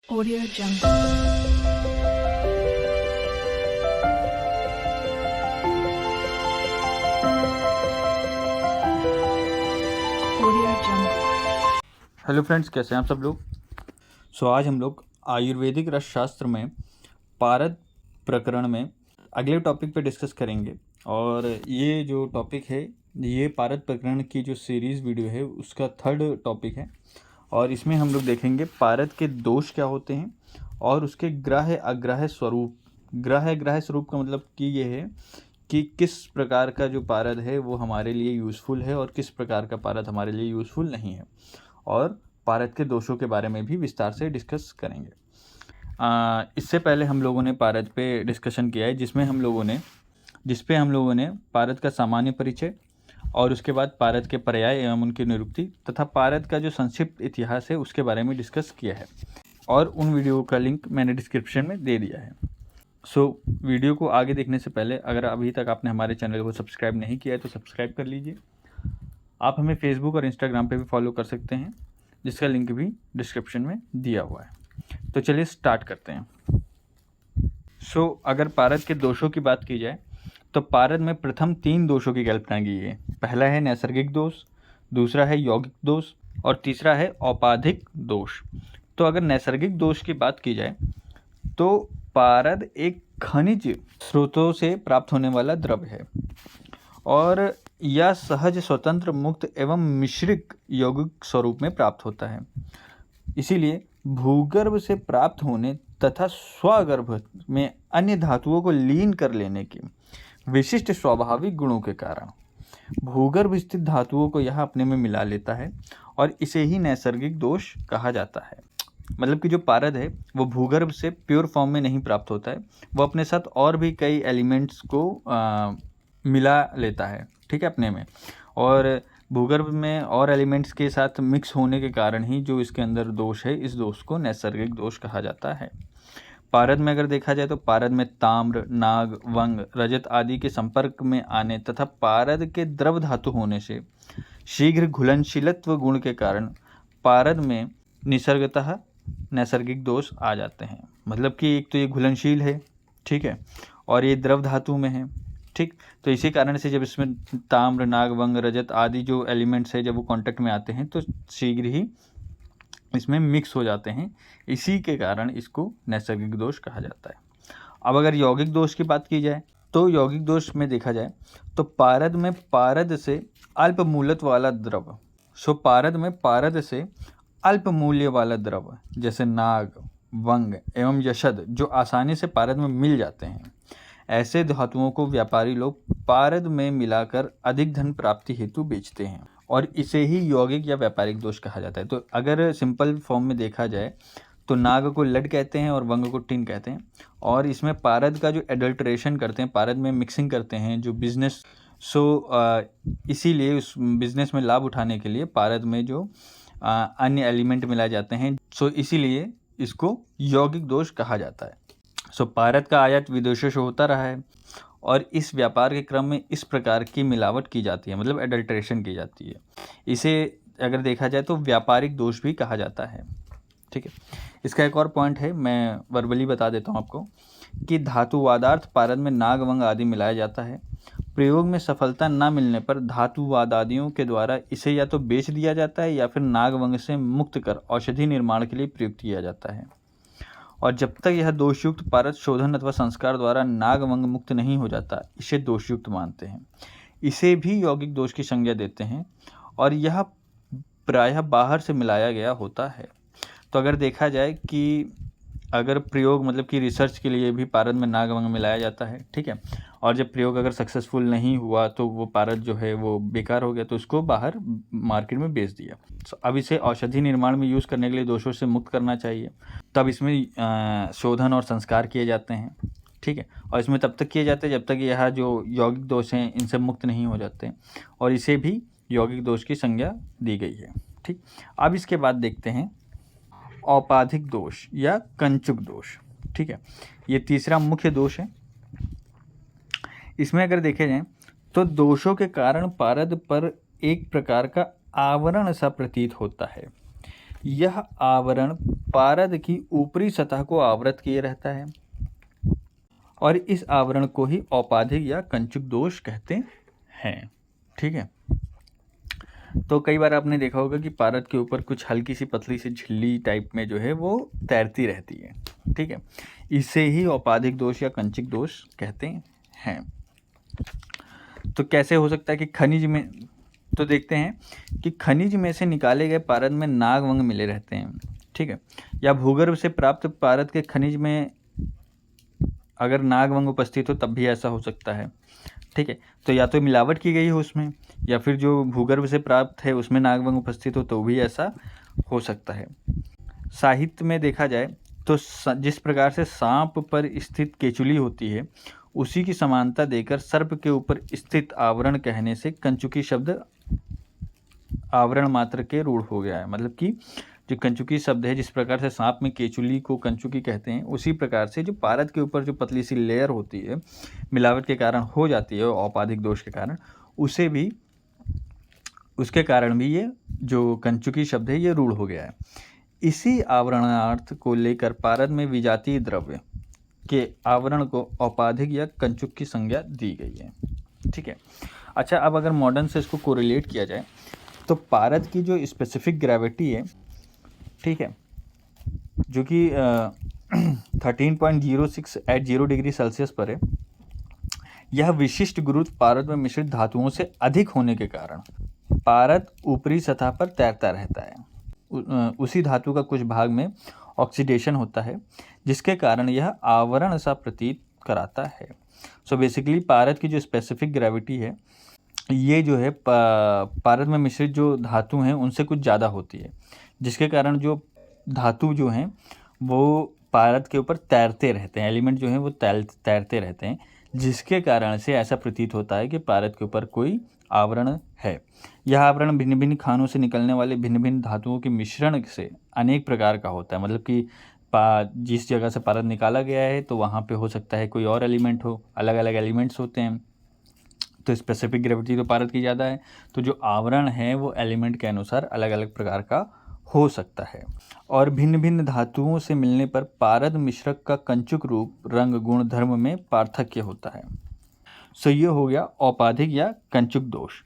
Audio Jungle. Audio Jungle. Hello friends, कैसे हैं आप सब लोग। आज हम लोग आयुर्वेदिक रसशास्त्र में पारद प्रकरण में अगले टॉपिक पे डिस्कस करेंगे। और ये जो टॉपिक है, ये पारद प्रकरण की जो सीरीज़ वीडियो है उसका थर्ड टॉपिक है। और इसमें हम लोग देखेंगे पारद के दोष क्या होते हैं और उसके ग्राह्य अग्राह्य स्वरूप। ग्राह्य अग्राह्य स्वरूप का मतलब कि ये है कि किस प्रकार का जो पारद है वो हमारे लिए यूज़फुल है और किस प्रकार का पारद हमारे लिए यूज़फुल नहीं है। और पारद के दोषों के बारे में भी विस्तार से डिस्कस करेंगे। इससे पहले हम लोगों ने पारद पे डिस्कशन किया है जिस पे हम लोगों ने पारद का सामान्य परिचय और उसके बाद पारद के पर्याय एवं उनकी निरुक्ति तथा पारद का जो संक्षिप्त इतिहास है उसके बारे में डिस्कस किया है। और उन वीडियो का लिंक मैंने डिस्क्रिप्शन में दे दिया है। वीडियो को आगे देखने से पहले अगर अभी तक आपने हमारे चैनल को सब्सक्राइब नहीं किया है तो सब्सक्राइब कर लीजिए। आप हमें फेसबुक और इंस्टाग्राम पे भी फॉलो कर सकते हैं जिसका लिंक भी डिस्क्रिप्शन में दिया हुआ है। तो चलिए स्टार्ट करते हैं। अगर पारद के दोषों की बात की जाए तो पारद में प्रथम 3 दोषों की कल्पना की है। पहला है नैसर्गिक दोष, दूसरा है यौगिक दोष और तीसरा है औपाधिक दोष। तो अगर नैसर्गिक दोष की बात की जाए तो पारद एक खनिज स्रोतों से प्राप्त होने वाला द्रव्य है और यह सहज स्वतंत्र मुक्त एवं मिश्रित यौगिक स्वरूप में प्राप्त होता है। इसीलिए भूगर्भ से प्राप्त होने तथा स्वगर्भ में अन्य धातुओं को लीन कर लेने के विशिष्ट स्वाभाविक गुणों के कारण भूगर्भ स्थित धातुओं को यह अपने में मिला लेता है और इसे ही नैसर्गिक दोष कहा जाता है। मतलब कि जो पारद है वो भूगर्भ से प्योर फॉर्म में नहीं प्राप्त होता है, वो अपने साथ और भी कई एलिमेंट्स को मिला लेता है, ठीक है, अपने में। और भूगर्भ में और एलिमेंट्स के साथ मिक्स होने के कारण ही जो इसके अंदर दोष है, इस दोष को नैसर्गिक दोष कहा जाता है। पारद में अगर देखा जाए तो पारद में ताम्र, नाग, वंग, रजत आदि के संपर्क में आने तथा पारद के द्रव धातु होने से शीघ्र घुलनशीलत्व गुण के कारण पारद में निसर्गतः नैसर्गिक दोष आ जाते हैं। मतलब कि एक तो ये घुलनशील है, ठीक है, और ये द्रव धातु में है, ठीक। तो इसी कारण से जब इसमें ताम्र, नाग, वंग, रजत आदि जो एलिमेंट्स है जब वो कांटेक्ट में आते हैं तो शीघ्र ही इसमें मिक्स हो जाते हैं। इसी के कारण इसको नैसर्गिक दोष कहा जाता है। अब अगर यौगिक दोष की बात की जाए तो यौगिक दोष में देखा जाए तो पारद में पारद से अल्प मूलत्व वाला द्रव, पारद में पारद से अल्प मूल्य वाला द्रव जैसे नाग, वंग एवं यशद जो आसानी से पारद में मिल जाते हैं, ऐसे धातुओं को व्यापारी लोग पारद में मिलाकर अधिक धन प्राप्ति हेतु बेचते हैं और इसे ही यौगिक या व्यापारिक दोष कहा जाता है। तो अगर सिंपल फॉर्म में देखा जाए तो नाग को लड कहते हैं और वंग को टिन कहते हैं। और इसमें पारद का जो एडल्ट्रेशन करते हैं, पारद में मिक्सिंग करते हैं जो बिजनेस, इसीलिए उस बिजनेस में लाभ उठाने के लिए पारद में जो अन्य एलिमेंट मिलाए जाते हैं, इसीलिए इसको यौगिक दोष कहा जाता है। पारद का आयात विदेशों से होता रहा है और इस व्यापार के क्रम में इस प्रकार की मिलावट की जाती है, मतलब एडल्ट्रेशन की जाती है। इसे अगर देखा जाए तो व्यापारिक दोष भी कहा जाता है, ठीक है। इसका एक और पॉइंट है, मैं वर्बली बता देता हूँ आपको, कि धातुवादार्थ पारद में नाग, वंग आदि मिलाया जाता है। प्रयोग में सफलता न मिलने पर धातुवादादियों के द्वारा इसे या तो बेच दिया जाता है या फिर नाग, वंग से मुक्त कर औषधि निर्माण के लिए प्रयुक्त किया जाता है। और जब तक यह दोषयुक्त पारद शोधन अथवा संस्कार द्वारा नाग, वंग मुक्त नहीं हो जाता, इसे दोषयुक्त मानते हैं। इसे भी यौगिक दोष की संज्ञा देते हैं और यह प्रायः बाहर से मिलाया गया होता है। तो अगर देखा जाए कि अगर प्रयोग मतलब कि रिसर्च के लिए भी पारद में नाग, वंग मिलाया जाता है, ठीक है, और जब प्रयोग अगर सक्सेसफुल नहीं हुआ तो वो पारद जो है वो बेकार हो गया, तो उसको बाहर मार्केट में बेच दिया। अब इसे औषधि निर्माण में यूज़ करने के लिए दोषों से मुक्त करना चाहिए, तब इसमें शोधन और संस्कार किए जाते हैं, ठीक है। और इसमें तब तक किए जाते हैं जब तक यह जो यौगिक दोष हैं इनसे मुक्त नहीं हो जाते, और इसे भी यौगिक दोष की संज्ञा दी गई है, ठीक। अब इसके बाद देखते हैं औपाधिक दोष या कंचुक दोष, ठीक है। ये तीसरा मुख्य दोष है। इसमें अगर देखे जाए तो दोषों के कारण पारद पर एक प्रकार का आवरण सा प्रतीत होता है। यह आवरण पारद की ऊपरी सतह को आवृत किए रहता है और इस आवरण को ही औपाधिक या कंचुक दोष कहते हैं। ठीक है, तो कई बार आपने देखा होगा कि पारद के ऊपर कुछ हल्की सी पतली सी झिल्ली टाइप में जो है वो तैरती रहती है। ठीक है, इसे ही औपाधिक दोष या कंचुक दोष कहते हैं। तो कैसे हो सकता है कि खनिज में, तो देखते हैं कि खनिज में से निकाले गए पारद में नागवंग मिले रहते हैं। ठीक है, या भूगर्भ से प्राप्त पारद के खनिज में अगर नागवंग उपस्थित हो तब भी ऐसा हो सकता है। ठीक है, तो या तो मिलावट की गई हो उसमें, या फिर जो भूगर्भ से प्राप्त है उसमें नागवंग उपस्थित हो तो भी ऐसा हो सकता है। साहित्य में देखा जाए तो जिस प्रकार से सांप पर स्थित केचुली होती है उसी की समानता देकर सर्प के ऊपर स्थित आवरण कहने से कंचुकी शब्द आवरण मात्र के रूढ़ हो गया है। मतलब कि जो कंचुकी शब्द है, जिस प्रकार से सांप में केचुली को कंचुकी कहते हैं, उसी प्रकार से जो पारद के ऊपर जो पतली सी लेयर होती है मिलावट के कारण हो जाती है औपाधिक दोष के कारण, उसे भी उसके कारण भी ये जो कंचुकी शब्द है ये रूढ़ हो गया है। इसी आवरणार्थ को लेकर पारद में विजातीय द्रव्य के आवरण को औपाधिक या कंचुक की संज्ञा दी गई है। ठीक है, अच्छा, अब अगर मॉडर्न से इसको कोरिलेट किया जाए तो पारद की जो स्पेसिफिक ग्रेविटी है, ठीक है, जो कि 13.06 एट 0 डिग्री सेल्सियस पर है, यह विशिष्ट गुरुत्व पारद में मिश्रित धातुओं से अधिक होने के कारण पारद ऊपरी सतह पर तैरता रहता है। उसी धातु का कुछ भाग में ऑक्सीडेशन होता है जिसके कारण यह आवरण सा प्रतीत कराता है। सो बेसिकली पारद की जो स्पेसिफिक ग्रेविटी है ये जो है पारद में मिश्रित जो धातु हैं उनसे कुछ ज़्यादा होती है, जिसके कारण जो धातु जो हैं वो पारद के ऊपर तैरते रहते हैं, एलिमेंट जो हैं वो तैरते रहते हैं, जिसके कारण से ऐसा प्रतीत होता है कि पारद के ऊपर कोई आवरण है। यह आवरण भिन्न भिन्न खानों से निकलने वाले भिन्न भिन्न धातुओं के मिश्रण से अनेक प्रकार का होता है। मतलब कि जिस जगह से पारद निकाला गया है तो वहाँ पे हो सकता है कोई और एलिमेंट हो, अलग अलग एलिमेंट्स होते हैं, तो स्पेसिफिक ग्रेविटी तो पारद की ज़्यादा है, तो जो आवरण है वो एलिमेंट के अनुसार अलग अलग प्रकार का हो सकता है। और भिन्न भिन्न धातुओं से मिलने पर पारद मिश्रक का कंचुक रूप, रंग, गुण, धर्म में पार्थक्य होता है। सो ये हो गया औपाधिक या कंचुक दोष।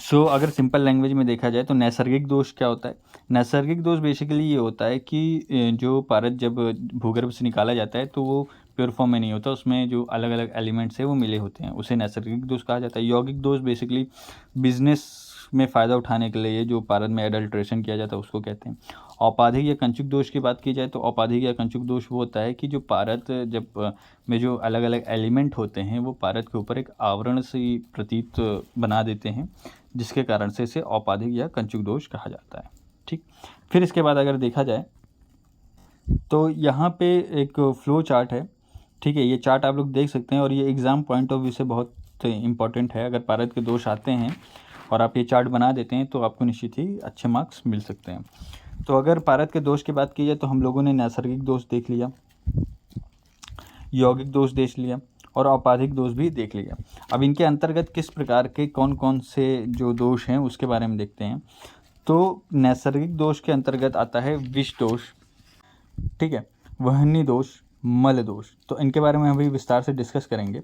सो अगर सिंपल लैंग्वेज में देखा जाए तो नैसर्गिक दोष क्या होता है? नैसर्गिक दोष बेसिकली ये होता है कि जो पारद जब भूगर्भ से निकाला जाता है तो वो प्योर फॉर्म में नहीं होता, उसमें जो अलग अलग एलिमेंट्स है वो मिले होते हैं, उसे नैसर्गिक दोष कहा जाता है। यौगिक दोष बेसिकली बिजनेस में फ़ायदा उठाने के लिए जो पारद में एडल्ट्रेशन किया जाता है उसको कहते हैं। औपाधिक या कंचुक दोष की बात की जाए तो औपाधिक या कंचुक दोष वो होता है कि जो पारद जब में जो अलग अलग एलिमेंट होते हैं वो पारद के ऊपर एक आवरण सी प्रतीत बना देते हैं, जिसके कारण से इसे औपाधिक या कंचुक दोष कहा जाता है। ठीक, फिर इसके बाद अगर देखा जाए तो यहाँ पे एक फ्लो चार्ट है। ठीक है, ये चार्ट आप लोग देख सकते हैं और ये एग्ज़ाम पॉइंट ऑफ व्यू से बहुत इंपॉर्टेंट है। अगर पारद के दोष आते हैं और आप ये चार्ट बना देते हैं तो आपको निश्चित ही अच्छे मार्क्स मिल सकते हैं। तो अगर पारद के दोष की बात की जाए तो हम लोगों ने नैसर्गिक दोष देख लिया, यौगिक दोष देख लिया और औपाधिक दोष भी देख लिया। अब इनके अंतर्गत किस प्रकार के कौन कौन से जो दोष हैं उसके बारे में देखते हैं। तो नैसर्गिक दोष के अंतर्गत आता है विष दोष, ठीक है, वहनी दोष, मल दोष। तो इनके बारे में अभी विस्तार से डिस्कस करेंगे।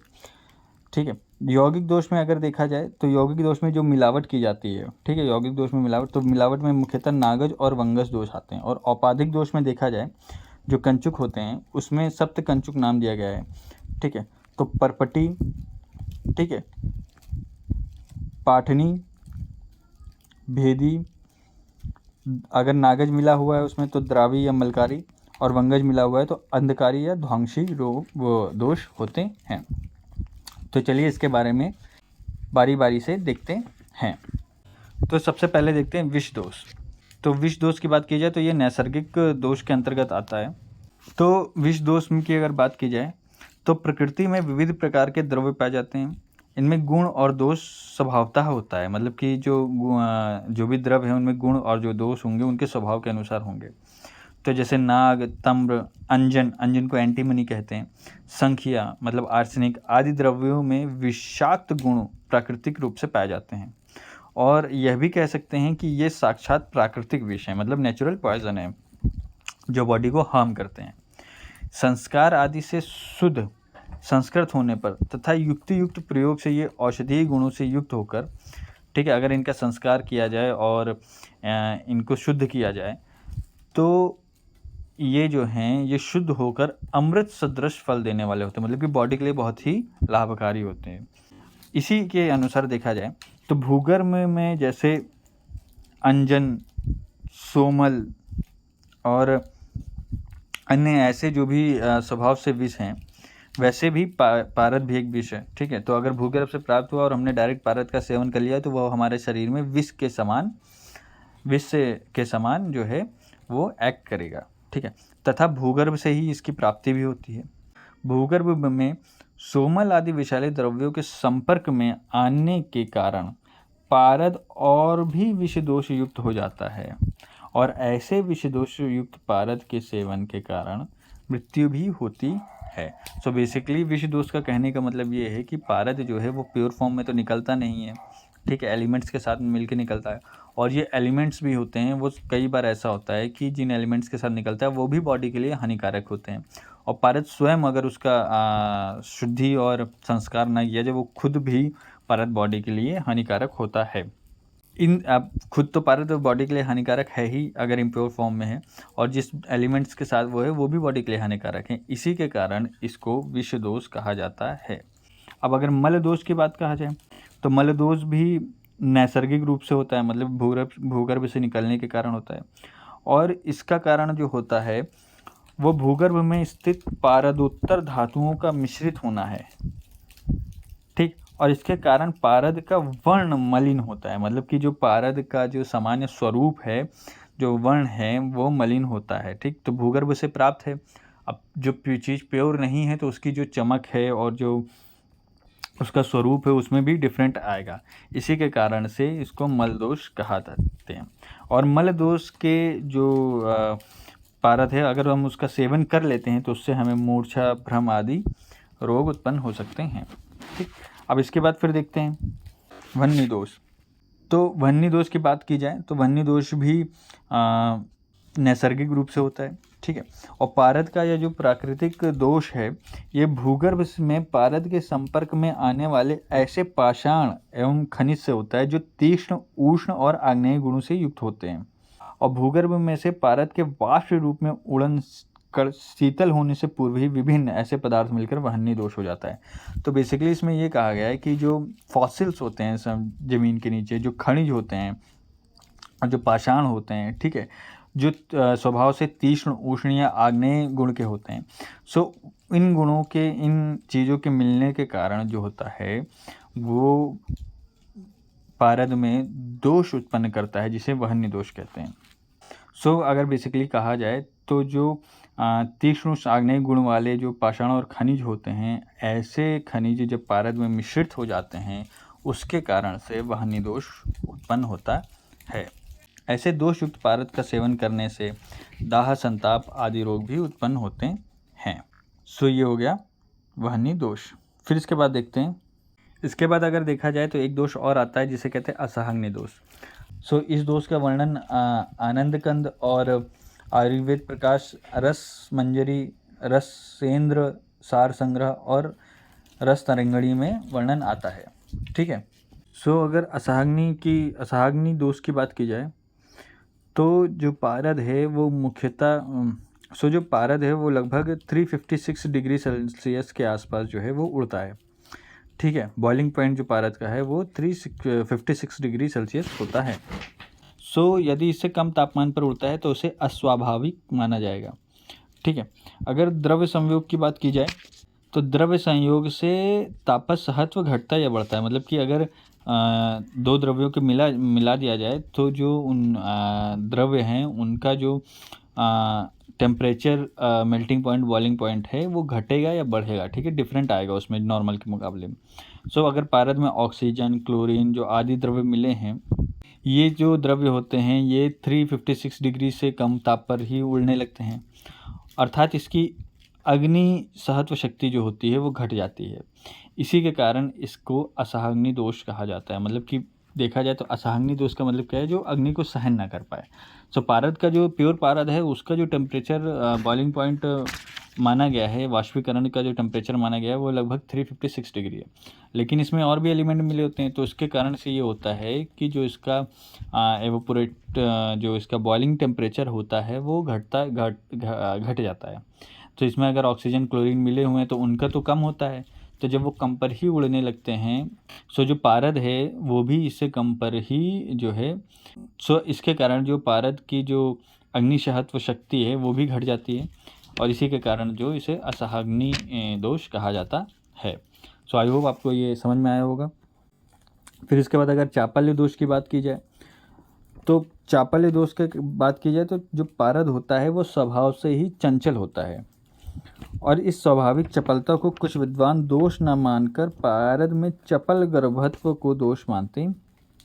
ठीक है, यौगिक दोष में अगर देखा जाए तो यौगिक दोष में जो मिलावट की जाती है, ठीक है, यौगिक दोष में मिलावट, तो मिलावट में मुख्यतः नागज और वंगस दोष आते हैं। और औपाधिक दोष में देखा जाए जो कंचुक होते हैं उसमें सप्त कंचुक नाम दिया गया है। ठीक है, तो परपटी, ठीक है, पाठनी, भेदी, अगर नागज मिला हुआ है उसमें तो द्रावी या मलकारी, और वंगज मिला हुआ है तो अंधकारी या ध्वांशी रोग दोष होते हैं। तो चलिए इसके बारे में बारी बारी से देखते हैं। तो सबसे पहले देखते हैं विष दोष। तो विष दोष की बात की जाए तो ये नैसर्गिक दोष के अंतर्गत आता है। तो विष दोष की अगर बात की जाए तो प्रकृति में विविध प्रकार के द्रव्य पाए जाते हैं, इनमें गुण और दोष स्वभावतः होता है। मतलब कि जो भी द्रव्य है उनमें गुण और जो दोष होंगे उनके स्वभाव के अनुसार होंगे। तो जैसे नाग, तम्र, अंजन को एंटीमनी कहते हैं, संखिया मतलब आर्सेनिक आदि द्रव्यों में विषाक्त गुण प्राकृतिक रूप से पाए जाते हैं। और यह भी कह सकते हैं कि ये साक्षात प्राकृतिक विष है, मतलब नेचुरल पॉइजन है जो बॉडी को हार्म करते हैं। संस्कार आदि से शुद्ध संस्कृत होने पर तथा युक्त प्रयोग से ये औषधीय गुणों से युक्त होकर, ठीक है, अगर इनका संस्कार किया जाए और इनको शुद्ध किया जाए तो ये जो हैं ये शुद्ध होकर अमृत सदृश फल देने वाले होते हैं, मतलब कि बॉडी के लिए बहुत ही लाभकारी होते हैं। इसी के अनुसार देखा जाए तो भूगर्भ में जैसे अंजन, सोमल और अन्य ऐसे जो भी स्वभाव से विष हैं, वैसे भी पारद भी एक विष है, ठीक है। तो अगर भूगर्भ से प्राप्त हुआ और हमने डायरेक्ट पारद का सेवन कर लिया तो वह हमारे शरीर में विष के समान जो है वो एक्ट करेगा, ठीक है। तथा भूगर्भ से ही इसकी प्राप्ति भी होती है। भूगर्भ में सोमल आदि विषैले द्रव्यों के संपर्क में आने के कारण पारद और भी विषदोष युक्त हो जाता है और ऐसे विषदोष युक्त पारद के सेवन के कारण मृत्यु भी होती है। सो बेसिकली विषदोष का कहने का मतलब ये है कि पारद जो है वो प्योर फॉर्म में तो निकलता नहीं है, ठीक है, एलिमेंट्स के साथ मिलकर निकलता है। और ये एलिमेंट्स भी होते हैं, वो कई बार ऐसा होता है कि जिन एलिमेंट्स के साथ निकलता है वो भी बॉडी के लिए हानिकारक होते हैं। और पारद स्वयं अगर उसका शुद्धि और संस्कार ना किया जाए, वो खुद भी पारद बॉडी के लिए हानिकारक होता है। खुद तो पारद बॉडी के लिए हानिकारक है ही अगर इम्प्योर फॉर्म में है, और जिस एलिमेंट्स के साथ वो है वो भी बॉडी के लिए हानिकारक है। इसी के कारण इसको विष दोष कहा जाता है। अब अगर मल दोष की बात कहा जाए तो मल दोष भी नैसर्गिक रूप से होता है, मतलब भूगर्भ से निकलने के कारण होता है। और इसका कारण जो होता है वो भूगर्भ में स्थित पारदोत्तर धातुओं का मिश्रित होना है, ठीक। और इसके कारण पारद का वर्ण मलिन होता है, मतलब कि जो पारद का जो सामान्य स्वरूप है, जो वर्ण है वो मलिन होता है, ठीक। तो भूगर्भ से प्राप्त है। अब जो चीज़ प्योर नहीं है तो उसकी जो चमक है और जो उसका स्वरूप है उसमें भी डिफरेंट आएगा। इसी के कारण से इसको मल दोष कहा जाते हैं। और मल दोष के जो पारद है, अगर हम उसका सेवन कर लेते हैं तो उससे हमें मूर्छा, भ्रम आदि रोग उत्पन्न हो सकते हैं, ठीक। अब इसके बाद फिर देखते हैं वह्नि दोष। तो वह्नि दोष की बात की जाए तो वह्नि दोष भी नैसर्गिक रूप से होता है, ठीक है। और पारद का यह जो प्राकृतिक दोष है ये भूगर्भ में पारद के संपर्क में आने वाले ऐसे पाषाण एवं खनिज से होता है जो तीक्ष्ण, उष्ण और आग्नेय गुणों से युक्त होते हैं। और भूगर्भ में से पारद के वाष्प रूप में उड़न कर शीतल होने से पूर्व ही विभिन्न ऐसे पदार्थ मिलकर वह्नि दोष हो जाता है। तो बेसिकली इसमें ये कहा गया है कि जो फॉसिल्स होते हैं ज़मीन के नीचे, जो खनिज होते हैं और जो पाषाण होते हैं, ठीक है, जो स्वभाव से तीक्ष्ण, उष्ण या आग्नेय गुण के होते हैं, सो इन गुणों के, इन चीज़ों के मिलने के कारण जो होता है वो पारद में दोष उत्पन्न करता है, जिसे वह्नि दोष कहते हैं। सो अगर बेसिकली कहा जाए तो जो तीक्ष्ण, आग्नेय गुण वाले जो पाषाण और खनिज होते हैं, ऐसे खनिज जब पारद में मिश्रित हो जाते हैं उसके कारण से वह्नि दोष उत्पन्न होता है। ऐसे दोष युक्त पारद का सेवन करने से दाह, संताप आदि रोग भी उत्पन्न होते हैं। सो ये हो गया वह्नि दोष। फिर इसके बाद देखते हैं, इसके बाद अगर देखा जाए तो एक दोष और आता है जिसे कहते हैं असहाग्नि दोष। सो इस दोष का वर्णन आनंद कंद और आयुर्वेद प्रकाश, रस मंजरी, रसेंद्र, सार संग्रह और रस तरंगणी में वर्णन आता है, ठीक है। सो अगर असहाग्नि दोष की बात की जाए तो जो पारद है वो मुख्यतः जो पारद है वो लगभग 356 डिग्री सेल्सियस के आसपास जो है वो उड़ता है, ठीक है। बॉइलिंग पॉइंट जो पारद का है वो 356 डिग्री सेल्सियस होता है। सो यदि इससे कम तापमान पर उड़ता है तो उसे अस्वाभाविक माना जाएगा, ठीक है। अगर द्रव्य संयोग की बात की जाए तो द्रव्य संयोग से तापसहत्व घटता या बढ़ता है, मतलब कि अगर दो द्रव्यों के मिला दिया जाए तो जो उन द्रव्य हैं उनका जो temperature, melting point, boiling point है वो घटेगा या बढ़ेगा, ठीक है, डिफरेंट आएगा उसमें नॉर्मल के मुकाबले में। सो अगर पारद में ऑक्सीजन, क्लोरीन जो आदि द्रव्य मिले हैं, ये जो द्रव्य होते हैं ये 356 डिग्री से कम ताप पर ही उड़ने लगते हैं, अर्थात इसकी अग्नि सहत्व शक्ति जो होती है वो घट जाती है। इसी के कारण इसको असहाग्नि दोष कहा जाता है, मतलब कि देखा जाए तो असहाग्नि दोष का मतलब क्या है, जो अग्नि को सहन ना कर पाए। सो पारद का जो प्योर पारद है उसका जो टेम्परेचर बॉइलिंग पॉइंट माना गया है, वाष्पीकरण का जो टेम्परेचर माना गया है वो लगभग 356 डिग्री है। लेकिन इसमें और भी एलिमेंट मिले होते हैं, तो उसके कारण से ये होता है कि जो इसका एवोपोरेट जो इसका बॉइलिंग टेम्परेचर होता है वो घट जाता है। तो इसमें अगर ऑक्सीजन क्लोरीन मिले हुए हैं तो उनका तो कम होता है, तो जब वो कम पर ही उड़ने लगते हैं, सो जो पारद है वो भी इससे कम पर ही जो है, सो इसके कारण जो पारद की जो अग्निशहत्व शक्ति है वो भी घट जाती है, और इसी के कारण जो इसे असहाग्नि दोष कहा जाता है। सो आई होप आपको ये समझ में आया होगा। फिर इसके बाद अगर चापल्य दोष की बात की जाए, तो चापल्य दोष की बात की जाए तो जो पारद होता है वो स्वभाव से ही चंचल होता है, और इस स्वाभाविक चपलता को कुछ विद्वान दोष न मानकर पारद में चपल गर्भत्व को दोष मानते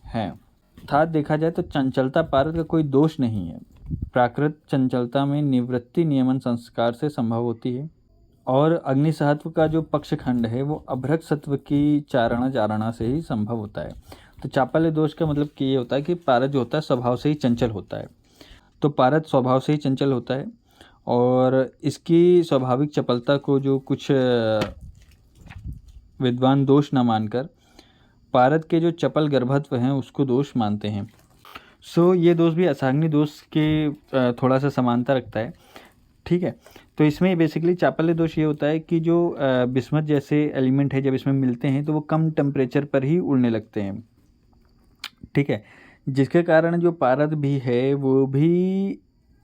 हैं। अर्थात देखा जाए तो चंचलता पारद का कोई दोष नहीं है। प्राकृत चंचलता में निवृत्ति नियमन संस्कार से संभव होती है, और अग्निसहत्व का जो पक्षखंड है वो अभ्रक सत्व की चारणा से ही संभव होता है। तो चापल्य दोष का मतलब कि ये होता है कि पारद जो होता है स्वभाव से ही चंचल होता है। तो पारद स्वभाव से ही चंचल होता है, और इसकी स्वाभाविक चपलता को जो कुछ विद्वान दोष न मानकर पारद के जो चपल गर्भत्व हैं उसको दोष मानते हैं। सो ये दोष भी असहाग्नि दोष के थोड़ा सा समानता रखता है, ठीक है। तो इसमें बेसिकली चापल्य दोष ये होता है कि जो बिस्मथ जैसे एलिमेंट है जब इसमें मिलते हैं तो वो कम टेम्परेचर पर ही उड़ने लगते हैं, ठीक है, जिसके कारण जो पारद भी है वो भी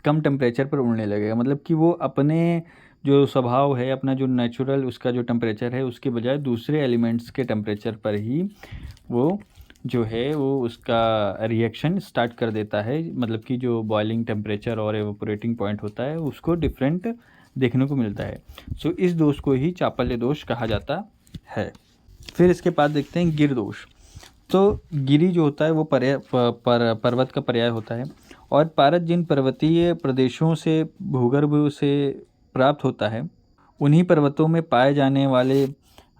कम टेम्परेचर पर उड़ने लगेगा। मतलब कि वो अपने जो स्वभाव है, अपना जो नेचुरल उसका जो टेम्परेचर है उसके बजाय दूसरे एलिमेंट्स के टेम्परेचर पर ही वो जो है वो उसका रिएक्शन स्टार्ट कर देता है। मतलब कि जो बॉइलिंग टेम्परेचर और एवोपोरेटिंग पॉइंट होता है उसको डिफरेंट देखने को मिलता है। सो इस दोष को ही चापल्य दोष कहा जाता है। फिर इसके बाद देखते हैं गिर दोष। तो गिरि जो होता है वो पर्वत का पर्याय होता है, और पारद जिन पर्वतीय प्रदेशों से भूगर्भ से प्राप्त होता है उन्हीं पर्वतों में पाए जाने वाले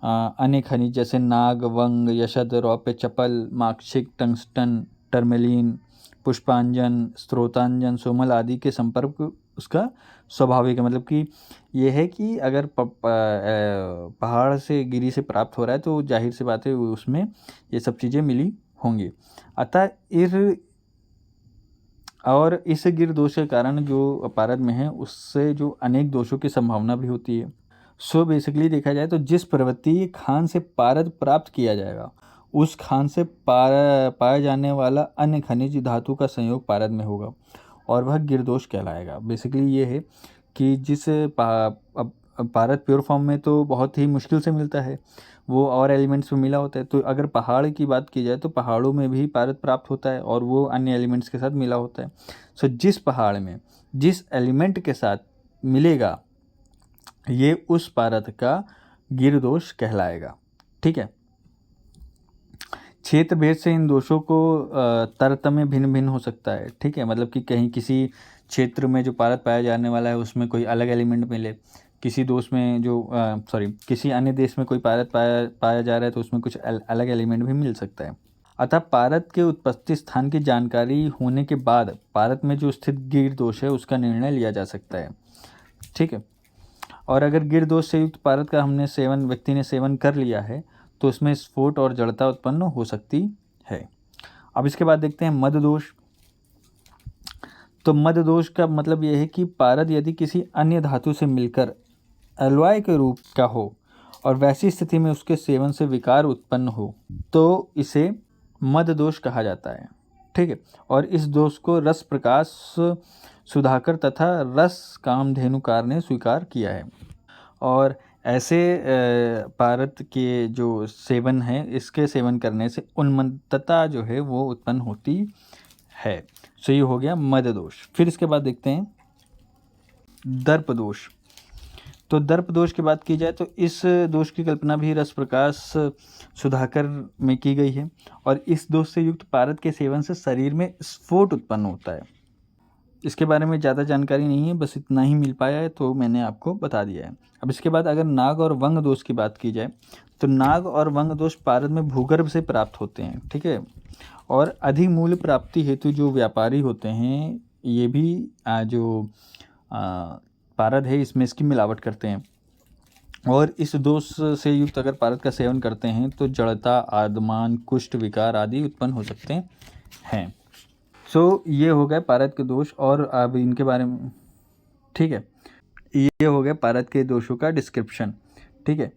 अन्य खनिज जैसे नाग, वंग, यशद, रौप्य, चपल, माक्षिक, टंगस्टन, टर्मेलिन, पुष्पांजन, स्त्रोतांजन, सोमल आदि के संपर्क उसका स्वाभाविक है। मतलब कि ये है कि अगर पहाड़ से गिरी से प्राप्त हो रहा है तो जाहिर सी बात है उसमें ये सब चीज़ें मिली होंगी। अतः इस गिर दोष के कारण जो पारद में है उससे जो अनेक दोषों की संभावना भी होती है। सो बेसिकली देखा जाए तो जिस पर्वतीय खान से पारद प्राप्त किया जाएगा उस खान से पाया जाने वाला अन्य खनिज धातु का संयोग पारद में होगा और वह गिरदोष कहलाएगा। बेसिकली ये है कि जिस पारद प्योर फॉर्म में तो बहुत ही मुश्किल से मिलता है, वो और एलिमेंट्स में मिला होता है। तो अगर पहाड़ की बात की जाए तो पहाड़ों में भी पारद प्राप्त होता है और वो अन्य एलिमेंट्स के साथ मिला होता है। सो जिस पहाड़ में जिस एलिमेंट के साथ मिलेगा ये उस पारद का गिरदोष कहलाएगा, ठीक है। क्षेत्र भेद से इन दोषों को तारतम्य भिन्न भिन्न हो सकता है, ठीक है। मतलब कि कहीं किसी क्षेत्र में जो पारद पाया जाने वाला है उसमें कोई अलग एलिमेंट मिले, किसी दोष में जो किसी अन्य देश में कोई पारद पाया जा रहा है तो उसमें कुछ अलग एलिमेंट भी मिल सकता है। अतः पारद के उत्पत्ति स्थान की जानकारी होने के बाद पारद में जो स्थित गिर दोष है उसका निर्णय लिया जा सकता है, ठीक है। और अगर गिर दोष से युक्त पारद का व्यक्ति ने सेवन कर लिया है तो उसमें स्फोट और जड़ता उत्पन्न हो सकती है। अब इसके बाद देखते हैं मद दोष। तो मद दोष का मतलब यह है कि पारद यदि किसी अन्य धातु से मिलकर अलॉय के रूप का हो और वैसी स्थिति में उसके सेवन से विकार उत्पन्न हो तो इसे मद दोष कहा जाता है, ठीक है। और इस दोष को रस प्रकाश सुधाकर तथा रस कामधेनुकार ने स्वीकार किया है। और ऐसे पारद के जो सेवन है इसके सेवन करने से उन्मत्तता जो है वो उत्पन्न होती है। सो ये हो गया मद दोष। फिर इसके बाद देखते हैं दर्प दोष। तो दर्प दोष की बात की जाए तो इस दोष की कल्पना भी रस प्रकाश सुधाकर में की गई है, और इस दोष से युक्त पारद के सेवन से शरीर में स्फोट उत्पन्न होता है। इसके बारे में ज़्यादा जानकारी नहीं है, बस इतना ही मिल पाया है तो मैंने आपको बता दिया है। अब इसके बाद अगर नाग और वंग दोष की बात की जाए तो नाग और वंग दोष पारद में भूगर्भ से प्राप्त होते हैं, ठीक है। और अधिक मूल्य प्राप्ति हेतु जो व्यापारी होते हैं ये भी जो पारद है इसमें इसकी मिलावट करते हैं, और इस दोष से युक्त अगर पारद का सेवन करते हैं तो जड़ता, आदमान, कुष्ठ विकार आदि उत्पन्न हो सकते हैं। सो ये हो गए पारद के दोष, और अब इनके बारे में, ठीक है, ये हो गया पारद के दोषों का डिस्क्रिप्शन, ठीक है।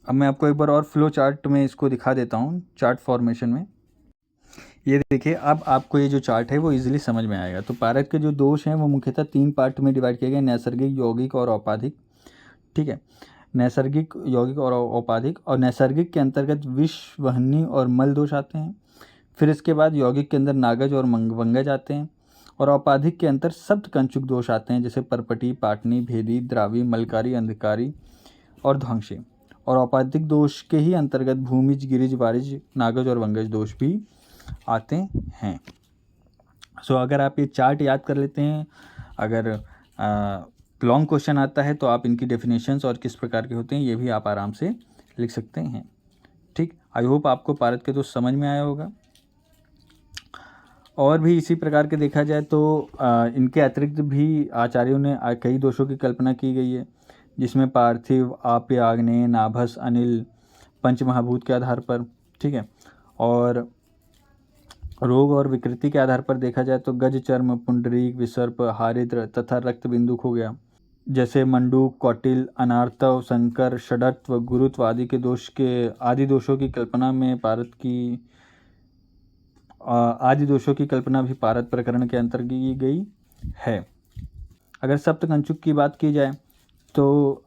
अब मैं आपको एक बार और फ्लो चार्ट में इसको दिखा देता हूँ, चार्ट फॉर्मेशन में। ये देखिए, अब आपको ये जो चार्ट है वो इजीली समझ में आएगा। तो पारद के जो दोष हैं वो मुख्यतः 3 पार्ट में डिवाइड किए गए, नैसर्गिक, यौगिक और औपाधिक, ठीक है। नैसर्गिक, यौगिक और औपाधिक। और नैसर्गिक के अंतर्गत विष, वहनी और मल दोष आते हैं। फिर इसके बाद यौगिक के अंदर नागज और वंगज आते हैं, और औपाधिक के अंतर सप्त कंचुक दोष आते हैं, जैसे परपटी, पाटनी, भेदी, द्रावी, मलकारी, अंधकारी और ध्वंसी। और औपाधिक दोष के ही अंतर्गत भूमिज, गिरिज, वारिज, नागज और वंगज दोष भी आते हैं। सो अगर आप ये चार्ट याद कर लेते हैं, अगर लॉन्ग क्वेश्चन आता है तो आप इनकी डेफिनेशंस और किस प्रकार के होते हैं ये भी आप आराम से लिख सकते हैं, ठीक। आई होप आपको पारद के दोष समझ में आया होगा। और भी इसी प्रकार के देखा जाए तो इनके अतिरिक्त भी आचार्यों ने कई दोषों की कल्पना की गई है, जिसमें पार्थिव, आप्य, आग्नेय, नाभस, अनिल, पंचमहाभूत के आधार पर, ठीक है। और रोग और विकृति के आधार पर देखा जाए तो गज, चर्म, पुंडरीक, विसर्प, हारिद्र तथा रक्त बिंदुक हो गया, जैसे मंडूक, कौटिल, अनार्तव, संकर, षडत्व, गुरुत्व आदि के दोष के आदि दोषों की कल्पना में पारद की आदि दोषों की कल्पना भी पारद प्रकरण के अंतर्गत की गई है। अगर सप्त कंचुक की बात की जाए तो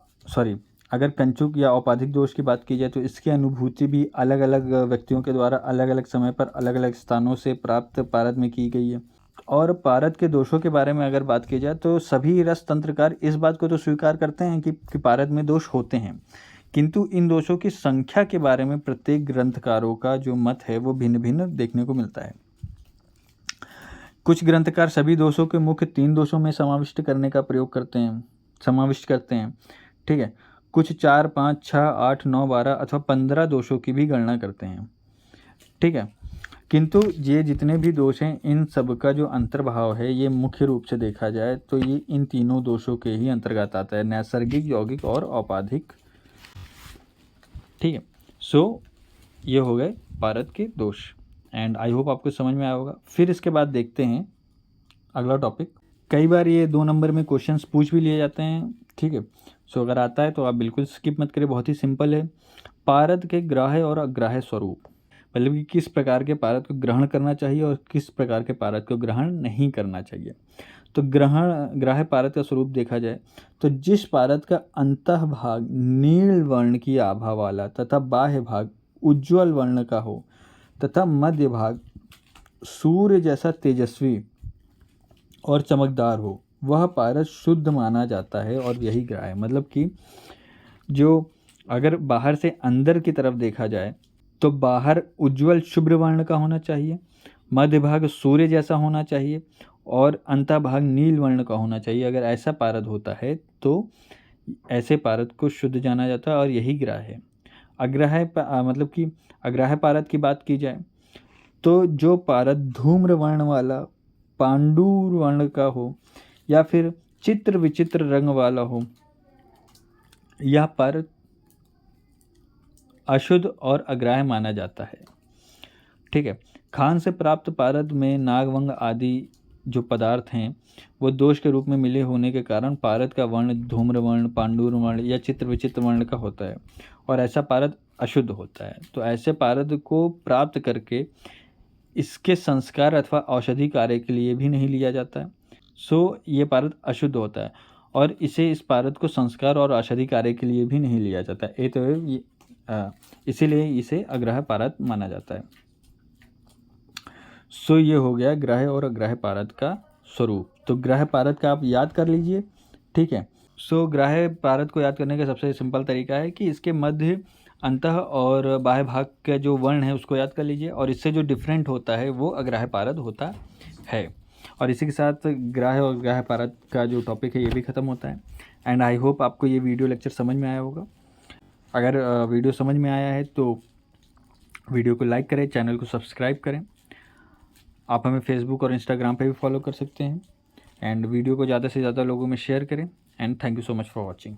अगर कंचुक या औपाधिक दोष की बात की जाए तो इसकी अनुभूति भी अलग अलग व्यक्तियों के द्वारा अलग अलग समय पर अलग अलग स्थानों से प्राप्त पारद में की गई है। और पारद के दोषों के बारे में अगर बात की जाए तो सभी रस तंत्रकार इस बात को तो स्वीकार करते हैं कि पारद में दोष होते हैं, किंतु इन दोषों की संख्या के बारे में प्रत्येक ग्रंथकारों का जो मत है वो भिन्न भिन्न देखने को मिलता है। कुछ ग्रंथकार सभी दोषों के मुख्य 3 दोषों में समाविष्ट करते हैं, ठीक है। कुछ 4, 5, 6, 8, 9, 12 अथवा 15 दोषों की भी गणना करते हैं, ठीक है। किंतु ये जितने भी दोष हैं इन सब का जो अंतर्भाव है ये मुख्य रूप से देखा जाए तो ये इन तीनों दोषों के ही अंतर्गत आता है, नैसर्गिक, यौगिक और औपाधिक, ठीक है। सो ये हो गए पारद के दोष, एंड आई होप आपको समझ में आया होगा। फिर इसके बाद देखते हैं अगला टॉपिक। कई बार ये 2 नंबर में क्वेश्चंस पूछ भी लिए जाते हैं, ठीक है। सो अगर आता है तो आप बिल्कुल स्किप मत करें, बहुत ही सिंपल है। पारद के ग्राह्य और अग्राह्य स्वरूप, मतलब कि किस प्रकार के पारद को ग्रहण करना चाहिए और किस प्रकार के पारद को ग्रहण नहीं करना चाहिए। तो ग्राह्य पारद का स्वरूप देखा जाए तो जिस पारद का अंतः भाग नील वर्ण की आभा वाला तथा बाह्य भाग उज्ज्वल वर्ण का हो तथा मध्य भाग सूर्य जैसा तेजस्वी और चमकदार हो, वह पारद शुद्ध माना जाता है और यही ग्राह्य। मतलब कि जो अगर बाहर से अंदर की तरफ देखा जाए तो बाहर उज्ज्वल शुभ्र वर्ण का होना चाहिए, मध्य भाग सूर्य जैसा होना चाहिए और अंतः भाग नील वर्ण का होना चाहिए। अगर ऐसा पारद होता है तो ऐसे पारद को शुद्ध जाना जाता है और यही ग्राह्य है। मतलब कि अग्राह्य पारद की बात की जाए तो जो पारद धूम्र वर्ण वाला, पांडुर वर्ण का हो या फिर चित्र विचित्र रंग वाला हो, यह पारद अशुद्ध और अग्राह्य माना जाता है, ठीक है। खान से प्राप्त पारद में नागवंग आदि जो पदार्थ हैं वो दोष के रूप में मिले होने के कारण पारद का वर्ण धूम्र वर्ण, पांडुर वर्ण या चित्र विचित्र वर्ण का होता है और ऐसा पारद अशुद्ध होता है। तो ऐसे पारद को प्राप्त करके इसके संस्कार अथवा औषधि कार्य के लिए भी नहीं लिया जाता है। सो ये पारद अशुद्ध होता है और इस पारद को संस्कार और औषधि कार्य के लिए भी नहीं लिया जाता है, तो इसीलिए इसे अग्राह्य पारद माना जाता है। सो ये हो गया ग्राह्य और अग्राह्य पारद का स्वरूप। तो ग्राह्य पारद का आप याद कर लीजिए, ठीक है। सो ग्राह्य पारद को याद करने का सबसे सिंपल तरीका है कि इसके मध्य, अंतः और बाह्य भाग के जो वर्ण है उसको याद कर लीजिए और इससे जो डिफरेंट होता है वो अग्राह्य पारद होता है। और इसी के साथ ग्राह्य और ग्राह्य पारद का जो टॉपिक है ये भी ख़त्म होता है। एंड आई होप आपको ये वीडियो लेक्चर समझ में आया होगा। अगर वीडियो समझ में आया है तो वीडियो को लाइक करें, चैनल को सब्सक्राइब करें। आप हमें फेसबुक और इंस्टाग्राम पे भी फॉलो कर सकते हैं। एंड वीडियो को ज़्यादा से ज़्यादा लोगों में शेयर करें। And thank you so much for watching.